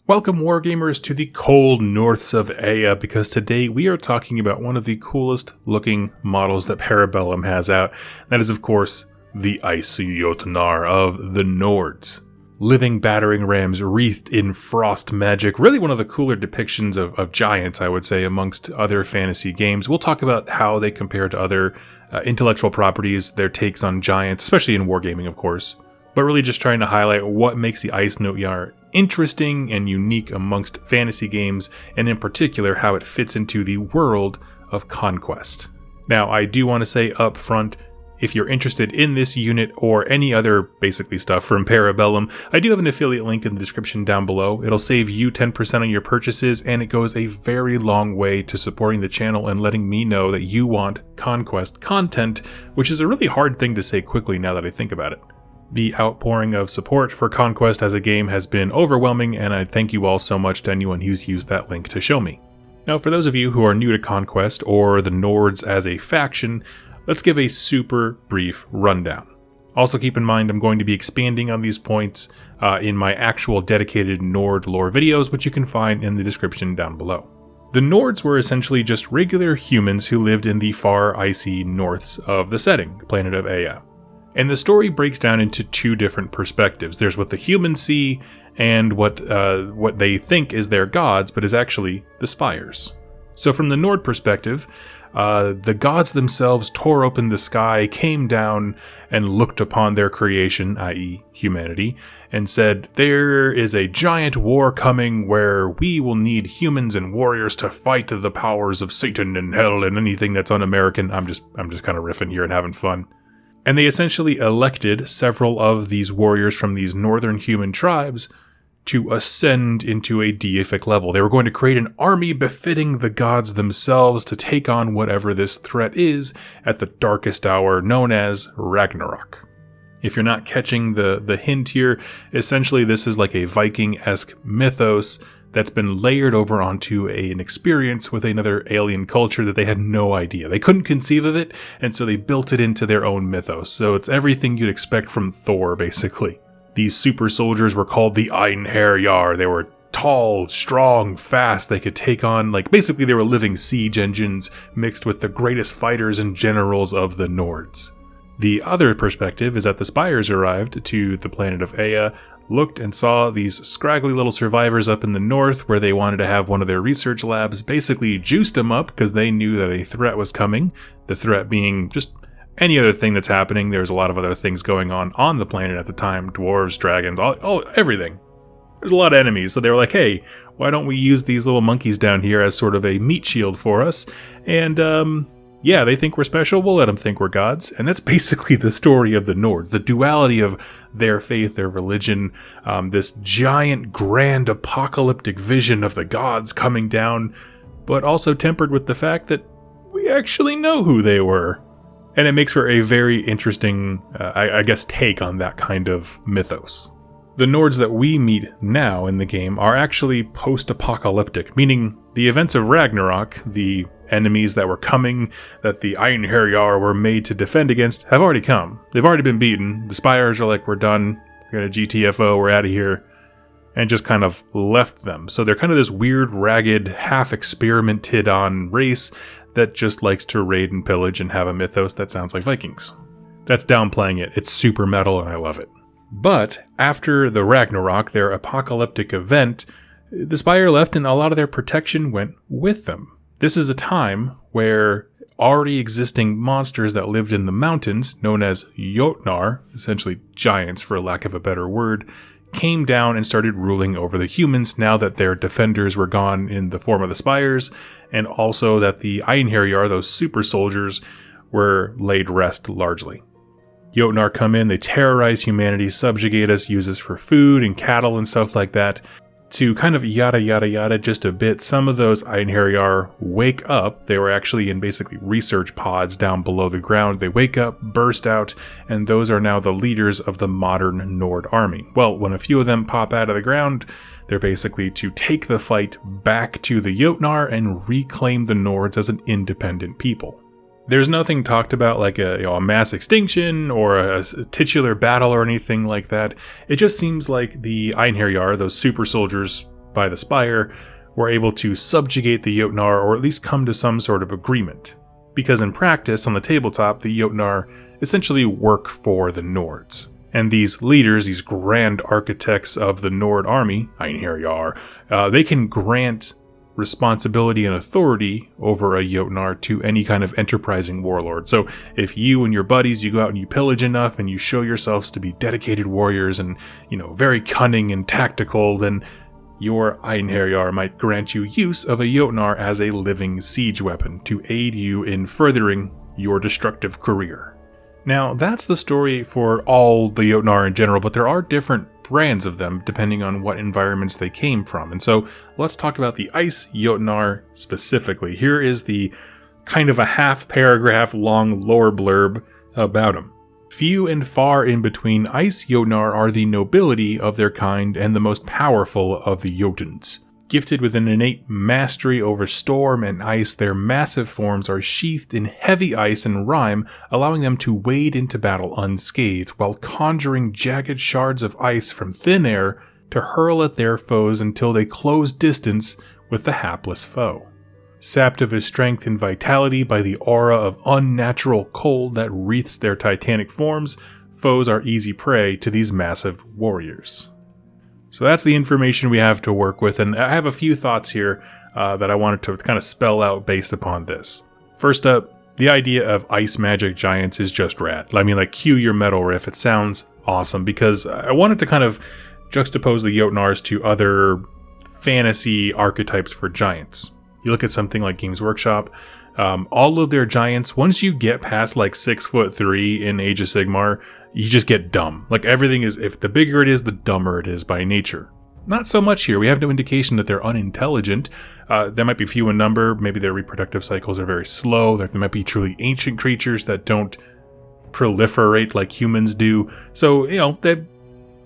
Welcome, Wargamers, to the cold norths of Ea, because today we are talking about one of the coolest looking models that Bellum has out. That is, of course, the Ice Jotnar of the Nords. Living battering rams wreathed in frost magic. Really one of the cooler depictions of giants, I would say, amongst other fantasy games. We'll talk about how they compare to other intellectual properties, their takes on giants, especially in wargaming, of course. But really just trying to highlight what makes the Ice Jotnar interesting and unique amongst fantasy games, and in particular how it fits into the world of Conquest. Now, I do want to say up front, if you're interested in this unit or any other basically stuff from Bellum, I do have an affiliate link in the description down below. It'll save you 10% on your purchases, and it goes a very long way to supporting the channel and letting me know that you want Conquest content, which is a really hard thing to say quickly now that I think about it. The outpouring of support for Conquest as a game has been overwhelming, and I thank you all so much to anyone who's used that link to show me. Now, for those of you who are new to Conquest, or the Nords as a faction, let's give a super brief rundown. Also keep in mind I'm going to be expanding on these points in my actual dedicated Nord lore videos, which you can find in the description down below. The Nords were essentially just regular humans who lived in the far icy norths of the setting, planet of Ea. And the story breaks down into two different perspectives. There's what the humans see and what they think is their gods, but is actually the spires. So from the Nord perspective, the gods themselves tore open the sky, came down, and looked upon their creation, i.e. humanity, and said, "There is a giant war coming where we will need humans and warriors to fight the powers of Satan and hell and anything that's un-American." I'm just kind of riffing here and having fun. And they essentially elected several of these warriors from these northern human tribes to ascend into a deific level. They were going to create an army befitting the gods themselves to take on whatever this threat is at the darkest hour, known as Ragnarok. If you're not catching the hint here, essentially this is like a Viking-esque mythos that's been layered over onto an experience with another alien culture that they had no idea. They couldn't conceive of it, and so they built it into their own mythos. So it's everything you'd expect from Thor, basically. These super soldiers were called the Einherjar. They were tall, strong, fast. They could take on, basically they were living siege engines mixed with the greatest fighters and generals of the Nords. The other perspective is that the Spires arrived to the planet of Ea, looked and saw these scraggly little survivors up in the north where they wanted to have one of their research labs, basically juiced them up because they knew that a threat was coming. The threat being just any other thing that's happening. There's a lot of other things going on the planet at the time. Dwarves, dragons, everything. There's a lot of enemies, so they were like, hey, why don't we use these little monkeys down here as sort of a meat shield for us? And, yeah, they think we're special, we'll let them think we're gods. And that's basically the story of the Nords, the duality of their faith, their religion, this giant, grand, apocalyptic vision of the gods coming down, but also tempered with the fact that we actually know who they were. And it makes for a very interesting, take on that kind of mythos. The Nords that we meet now in the game are actually post-apocalyptic, meaning the events of Ragnarok, the enemies that were coming, that the Einherjar were made to defend against, have already come. They've already been beaten. The Spires are like, we're done, we're gonna GTFO, we're out of here, and just kind of left them. So they're kind of this weird, ragged, half-experimented on race that just likes to raid and pillage and have a mythos that sounds like Vikings. That's downplaying it. It's super metal and I love it. But after the Ragnarok, their apocalyptic event, the Spire left and a lot of their protection went with them. This is a time where already existing monsters that lived in the mountains, known as Jotnar, essentially giants for lack of a better word, came down and started ruling over the humans now that their defenders were gone in the form of the Spires, and also that the Einherjar, those super soldiers, were laid rest largely. Jotnar come in, they terrorize humanity, subjugate us, use us for food and cattle and stuff like that. To kind of yada yada yada just a bit, some of those Einherjar wake up. They were actually in basically research pods down below the ground. They wake up, burst out, and those are now the leaders of the modern Nord army. Well, when a few of them pop out of the ground, they're basically to take the fight back to the Jotnar and reclaim the Nords as an independent people. There's nothing talked about like a mass extinction or a titular battle or anything like that. It just seems like the Einherjar, those super soldiers, by the Spire, were able to subjugate the Jotnar or at least come to some sort of agreement. Because in practice, on the tabletop, the Jotnar essentially work for the Nords. And these leaders, these grand architects of the Nord army, Einherjar, they can grant responsibility and authority over a Jotnar to any kind of enterprising warlord. So if you and your buddies, you go out and you pillage enough and you show yourselves to be dedicated warriors and, very cunning and tactical, then your Einherjar might grant you use of a Jotnar as a living siege weapon to aid you in furthering your destructive career. Now, that's the story for all the Jotnar in general, but there are different brands of them depending on what environments they came from. And so let's talk about the Ice Jotnar specifically. Here is the kind of a half-paragraph long lore blurb about them. Few and far in between, Ice Jotnar are the nobility of their kind and the most powerful of the Jotuns. Gifted with an innate mastery over storm and ice, their massive forms are sheathed in heavy ice and rime, allowing them to wade into battle unscathed, while conjuring jagged shards of ice from thin air to hurl at their foes until they close distance with the hapless foe. Sapped of his strength and vitality by the aura of unnatural cold that wreaths their titanic forms, foes are easy prey to these massive warriors. So that's the information we have to work with, and I have a few thoughts here that I wanted to kind of spell out based upon this. First up, the idea of ice magic giants is just rad. I mean, cue your metal riff. It sounds awesome because I wanted to kind of juxtapose the Jotnars to other fantasy archetypes for giants. You look at something like Games Workshop, all of their giants, once you get past 6'3" in Age of Sigmar, you just get dumb. Everything is, if the bigger it is, the dumber it is by nature. Not so much here. We have no indication that they're unintelligent. They might be few in number. Maybe their reproductive cycles are very slow. There might be truly ancient creatures that don't proliferate like humans do. So, they're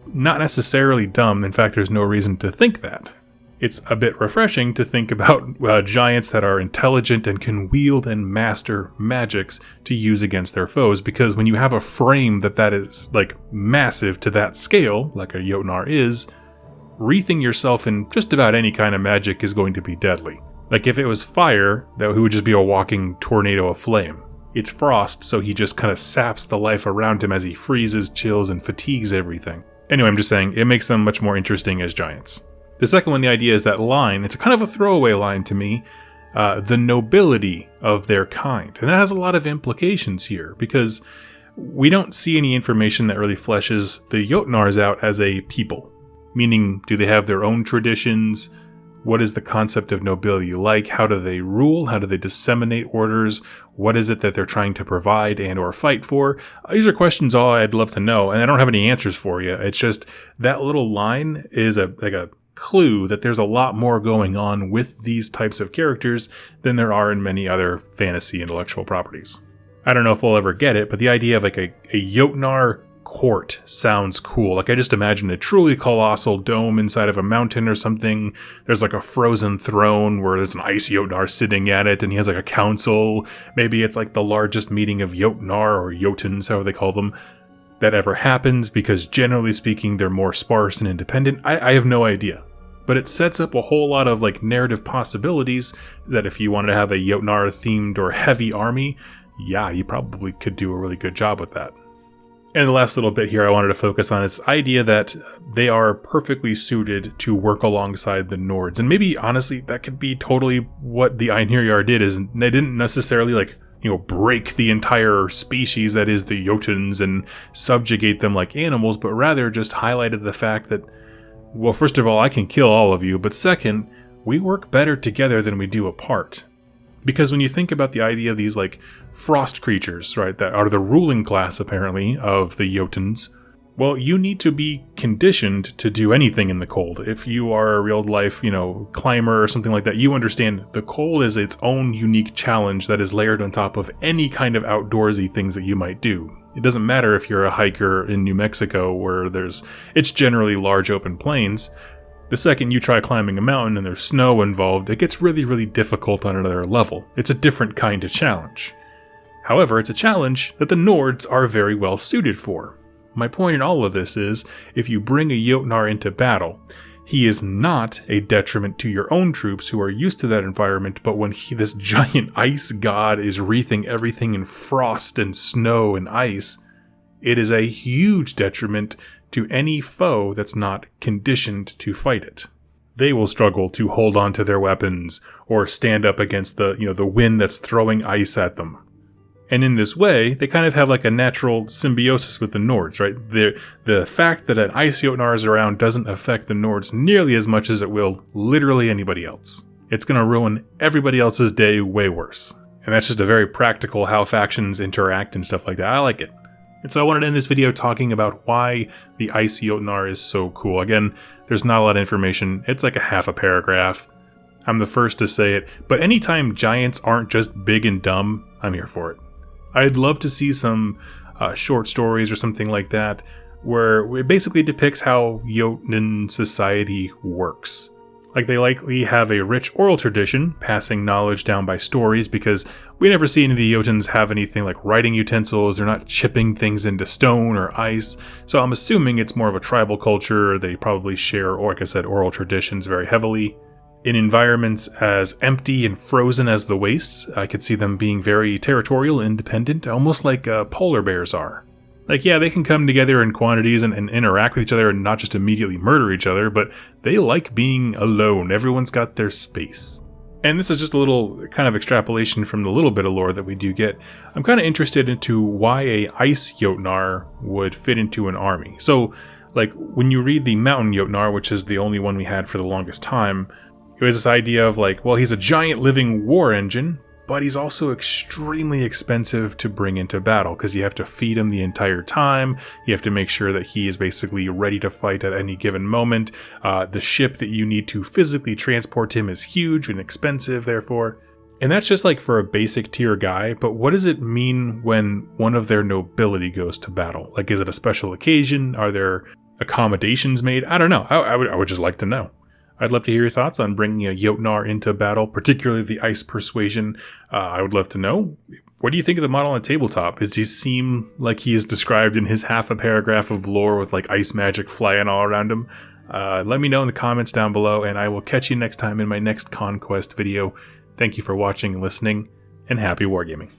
not necessarily dumb. In fact, there's no reason to think that. It's a bit refreshing to think about giants that are intelligent and can wield and master magics to use against their foes, because when you have a frame that is massive to that scale, like a Jotnar is, wreathing yourself in just about any kind of magic is going to be deadly. If it was fire, that he would just be a walking tornado of flame. It's frost, so he just kind of saps the life around him as he freezes, chills, and fatigues everything. Anyway, I'm just saying, it makes them much more interesting as giants. The second one, the idea is that line, it's a kind of a throwaway line to me, the nobility of their kind. And that has a lot of implications here, because we don't see any information that really fleshes the Jotnars out as a people. Meaning, do they have their own traditions? What is the concept of nobility like? How do they rule? How do they disseminate orders? What is it that they're trying to provide and or fight for? These are questions all I'd love to know, and I don't have any answers for you. It's just that little line is a clue that there's a lot more going on with these types of characters than there are in many other fantasy intellectual properties. I don't know if we'll ever get it, but the idea of a Jotnar court sounds cool. I just imagine a truly colossal dome inside of a mountain or something. There's a frozen throne where there's an ice Jotnar sitting at it, and he has a council. Maybe it's the largest meeting of Jotnar or Jotuns, however they call them, that ever happens, because generally speaking they're more sparse and independent. I have no idea. But it sets up a whole lot of narrative possibilities that if you wanted to have a Jotnar themed or heavy army, yeah, you probably could do a really good job with that. And the last little bit here I wanted to focus on is the idea that they are perfectly suited to work alongside the Nords. And maybe, honestly, that could be totally what the Einherjar did, is they didn't necessarily, break the entire species that is the Jotuns and subjugate them like animals, but rather just highlighted the fact that, well, first of all, I can kill all of you, but second, we work better together than we do apart. Because when you think about the idea of these, frost creatures, right, that are the ruling class, apparently, of the Jotuns, well, you need to be conditioned to do anything in the cold. If you are a real-life, climber or something like that, you understand the cold is its own unique challenge that is layered on top of any kind of outdoorsy things that you might do. It doesn't matter if you're a hiker in New Mexico where it's generally large open plains. The second you try climbing a mountain and there's snow involved, it gets really, really difficult on another level. It's a different kind of challenge. However, it's a challenge that the Nords are very well suited for. My point in all of this is, if you bring a Jotnar into battle, He is not a detriment to your own troops who are used to that environment, but when this giant ice god is wreathing everything in frost and snow and ice, it is a huge detriment to any foe that's not conditioned to fight it. They will struggle to hold on to their weapons or stand up against the wind that's throwing ice at them. And in this way, they kind of have like a natural symbiosis with the Nords, right? The fact that an ice Jotnar is around doesn't affect the Nords nearly as much as it will literally anybody else. It's going to ruin everybody else's day way worse. And that's just a very practical how factions interact and stuff like that. I like it. And so I wanted to end this video talking about why the ice Jotnar is so cool. Again, there's not a lot of information. It's like a half a paragraph. I'm the first to say it. But anytime giants aren't just big and dumb, I'm here for it. I'd love to see some short stories or something like that where it basically depicts how Jotun society works. Like, they likely have a rich oral tradition, passing knowledge down by stories, because we never see any of the Jotuns have anything like writing utensils. They're not chipping things into stone or ice. So I'm assuming it's more of a tribal culture. They probably share, or like I said, oral traditions very heavily. In environments as empty and frozen as the wastes, I could see them being very territorial and independent, almost like polar bears are. Like, yeah, they can come together in quantities and interact with each other and not just immediately murder each other, but they like being alone. Everyone's got their space. And this is just a little kind of extrapolation from the little bit of lore that we do get. I'm kind of interested into why a ice Jotnar would fit into an army. So, like, when you read the mountain Jotnar, which is the only one we had for the longest time, it was this idea of like, well, he's a giant living war engine, but he's also extremely expensive to bring into battle because you have to feed him the entire time. You have to make sure that he is basically ready to fight at any given moment. The ship that you need to physically transport him is huge and expensive, therefore. And that's just like for a basic tier guy, but what does it mean when one of their nobility goes to battle? Like, is it a special occasion? Are there accommodations made? I don't know. I would just like to know. I'd love to hear your thoughts on bringing a Jotnar into battle, particularly the ice persuasion. I would love to know. What do you think of the model on tabletop? Does he seem like he is described in his half a paragraph of lore with like ice magic flying all around him? Let me know in the comments down below, and I will catch you next time in my next Conquest video. Thank you for watching and listening, and happy wargaming.